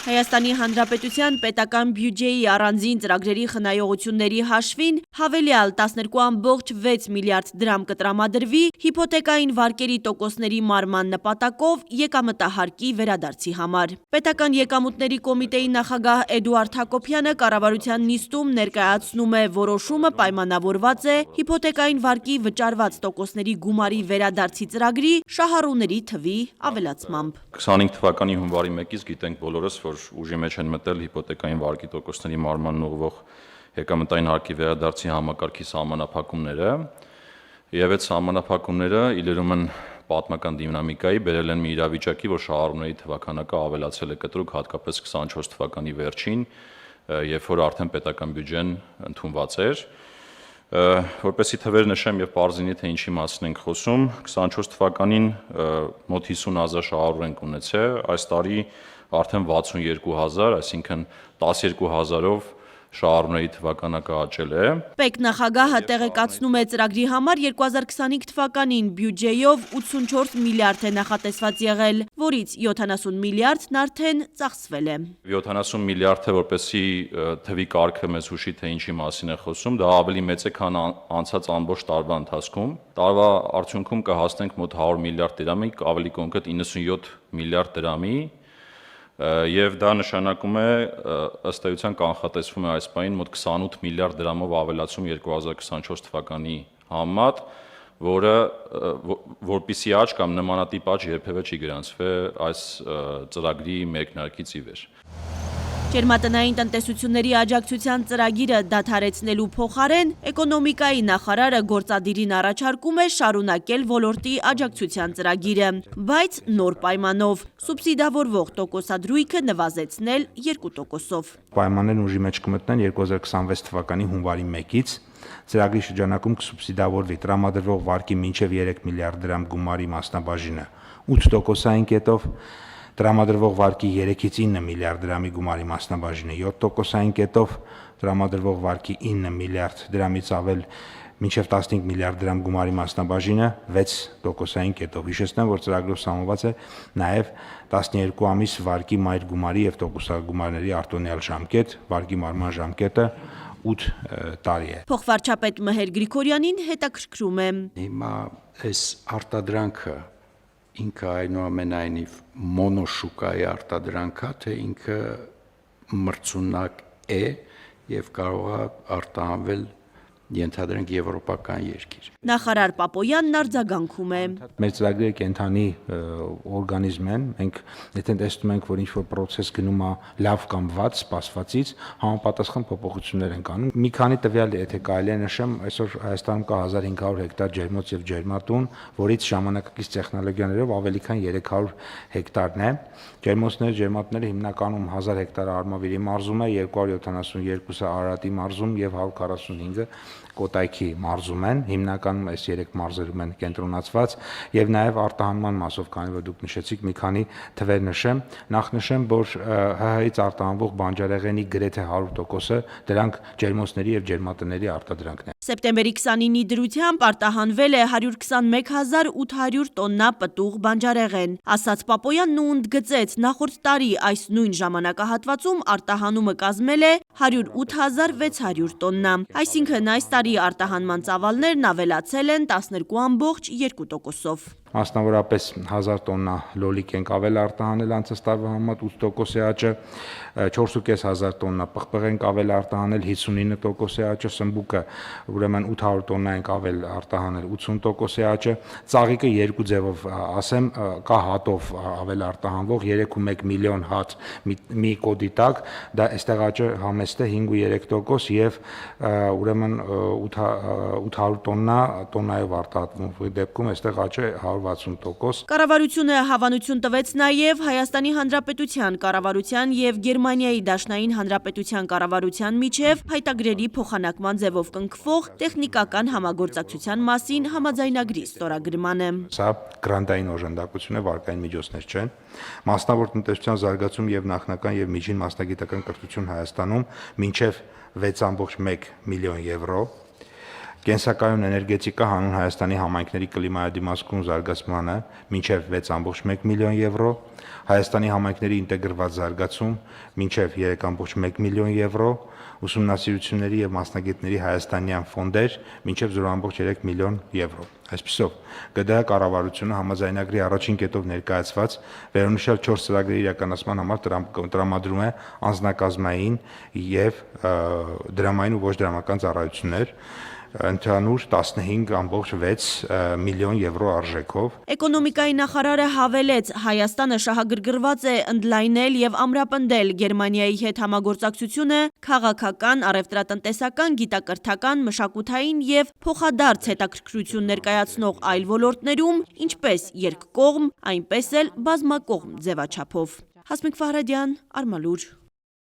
Հայաստանի Հանրապետության պետական բյուջեի առանձին ծրագրերի խնայողությունների հաշվին հավելյալ 12.6 միլիարդ դրամ կտրամադրվի հիփոթեկային վարկերի տոկոսների մարման նպատակով եկամտահարկի վերադարձի համար։ Պետական եկամուտների կոմիտեի նախագահ Էդուարդ Հակոբյանը կառավարության նիստում ներկայացնում է որոշումը պայմանավորված է հիփոթեկային վարկի վճարված տոկոսների գումարի վերադարձի ծրագրի շահառուների թվի ավելացմամբ։ 25 թվականի հունվարի 1-ից գիտենք բոլորս, որ ուժի մեջ են մտել հիփոթեկային վարկի տոկոսների մարմանն ուղղվող եկամտային հարկի վերադարձի համակարգի սահմանափակումները, եւ այդ սահմանափակումները իլերում են պատմական դինամիկայի, բերել են մի իրավիճակի, որ շահառուների թվականակը ավելացել է կտրուկ, հատկապես 24 թվականի վերջին, երբ որ արդեն պետական բյուջեն ընդունված էր։ Որպեսի թվեր նշեմ եւ պարզինի, թե ինչի մասին ենք խոսում, 24 թվականին մոտ 50,000 շահառու ենք ունեցել, այս տարի արդեն 62,000, այսինքն 12,000-ով շահառուների թվականակը աճել է։ ՊԵԿ նախագահը տեղեկացնում է ծրագրի համար 2025 թվականին բյուջեյով 84 միլիարդ է նախատեսված եղել, որից 70 միլիարդն արդեն ծախսվել է։ 70 միլիարդը, որպեսի թվի կարգը մեզ հուշի, թե ինչի մասին է խոսում, դա ավելի մեծ է, քան անցած ամբողջ տարվա ընթացքում։ Տարվա արդյունքում կհասնենք մոտ 100 միլիարդ դրամի, ավելի կոնկրետ 97 միլիարդ դրամի, եւ դա նշանակում է ըստ էության կանխատեսվում է այս պահին մոտ 28 միլիարդ դրամով ավելացում 2024 թվականի համեմատ, որը որպիսի աճ կամ նմանատիպ աճ երբևէ չի գրանցվել այս ծրագրի մեկնարկից ի վեր։ Ջերմատնային տնտեսությունների աջակցության ծրագիրը դադարեցնելու փոխարեն էկոնոմիկայի նախարարը գործադիրին առաջարկում է շարունակել ոլորտի աջակցության ծրագիրը, բայց նոր պայմանով սուբսիդավորվող տոկոսադրույքը նվազեցնել 2%-ով։ Պայմաններն ուժի մեջ կմտնեն 2026 թվականի հունվարի 1-ից, ծրագրի շրջանակում կսուբսիդավորվի տրամադրվող վարկի մինչև 3 միլիարդ դրամ գումարի մասնաբաժինը 8%-ային կետով, տրամադրվող վարկի 3-ից 9 միլիարդ դրամի գումարի մասնաբաժինը 7%-ային կետով, տրամադրվող վարկի 9 միլիարդ դրամից ավել մինչև 15 միլիարդ դրամ գումարի մասնաբաժինը 6%-ային կետով։ Հիշեցնեմ, որ ծրագրով սահմանված է նաև 12 ամիս վարկի մայր գումարի եւ տոկոսագումարների արտոնյալ ժամկետ, վարկի մարման ժամկետը 8 տարի է։ Փոխվարչապետ Մհեր Գրիգորյանին հետաքրքրում է։ Հիմա այս արտադրանքը ինքը այնուամենայնիվ մոնոշուկայի արտադրանք է, թե ինքը մրցունակ է եւ կարող է արտահանվել ենթադրենք եվրոպական երկիր։ Նախարար Պապոյանն արձագանքում է։ Մեր ծրագրերը կենթանի օրգանիզմ են, մենք եթե տեսնում ենք, որ ինչ-որ process գնում է լավ կամ վատ սպասվածից, համապատասխան փոփոխություններ ենք անում։ Մի քանի տվյալ, եթե կարելի է նշեմ, այսօր Հայաստանում կա 1500 հեկտար ջերմոց եւ ջերմատուն, որից ժամանակակից տեխնոլոգիաներով ավելի քան 300 հեկտարն է։ Ջերմոցները, ջերմատները հիմնականում 1000 հեկտար Արմավիրի մարզում է, 272-ը Արարատի մարզում եւ 145-ը Կոտայքի մարզում են, հիմնականում այս 3 մարզերում են կենտրոնացված եւ նաեւ արտահանման մասով, քանի որ դուք նշեցիք, մի քանի թվեր նշեմ, նախ նշեմ, որ ՀՀ-ից արտահանվող բանջարեղենի գրեթե 100%-ը դրանք ջերմոցների եւ ջերմատների արտադրանքն են։ Սեպտեմբերի 29-ի դրությամբ արտահանվել է 121,800 տոննա պտուղ բանջարեղեն։ Ասաց Պապոյանն ու ընդգծեց, նախորդ տարի այս նույն ժամանակահատվածում արտահանումը կազմել է 108,600 տոննա, այսինքն այս տարի արտահանման ծավալներն ավելացել են 12.2%-ով։ Մասնավորապես 1000 տոննա լոլիկ ենք ավել արտահանել անցած տարվա համեմատ 8%-ի աճը, 4500 տոննա պղպեղ ենք ավել արտահանել 59%-ի աճը, սմբուկը ուրեմն 800 տոննա ենք ավել արտահանել 80%-ի աճը, ծաղիկը երկու ձևով ասեմ, կա հատով ավել արտահանվող 3.1 միլիոն հատ մի կոդի տակ, դա այստեղ աճը համեստ է 5.3% եւ ուրեմն 800 տոննայով արտահանվող դեպքում այստեղ աճը 160%։ Կառավարությունը հավանություն տվեց նաև Հայաստանի Հանրապետության կառավարության եւ Գերմանիայի Դաշնային Հանրապետության կառավարության միջև հայտագրերի փոխանակման ձևով կնքվող տեխնիկական համագործակցության մասին համաձայնագրի ստորագրմանը։ Սա գրանտային օժանդակություն է, վարկային միջոցներ չեն։ Մասնավոր տնտեսության զարգացում եւ նախնական եւ միջին մասնագիտական կրթություն Հայաստանում մինչեւ 6.1 միլիոն եվրո Կենսակայուն էներգետիկա հանուն Հայաստանի համայնքների կլիմայադիմացկուն զարգացմանը մինչև 6.1 միլիոն եվրո, Հայաստանի համայնքների ինտեգրված զարգացում մինչև 3.1 միլիոն եվրո, ուսումնասիրությունների եւ մասնագետների հայաստանյան ֆոնդեր մինչև 0.3 միլիոն եվրո։ Այսպիսով, ԳԴՀ կառավարությունը համաձայնագրի առաջին կետով ներկայացված վերոնշյալ 4 ծրագրերի իրականացման համար տրամադրում է անձնակազմային եւ դրամային ու ոչ դրամական ծառայություններ ընդհանուր 15.6 միլիոն եվրո արժեքով։ Էկոնոմիկայի նախարարը հավելեց, Հայաստանը շահագրգռված է ընդլայնել եւ ամրապնդել Գերմանիայի հետ համագործակցությունը քաղաքական, առևտրատնտեսական, գիտակրթական, մշակութային եւ փոխադարձ հետաքրքրություն ներկայացնող այլ ոլորտներում, ինչպես երկկողմ, այնպես էլ բազմակողմ ձևաչափով։ Հասմիկ Ֆահրադյան, Արմալուր։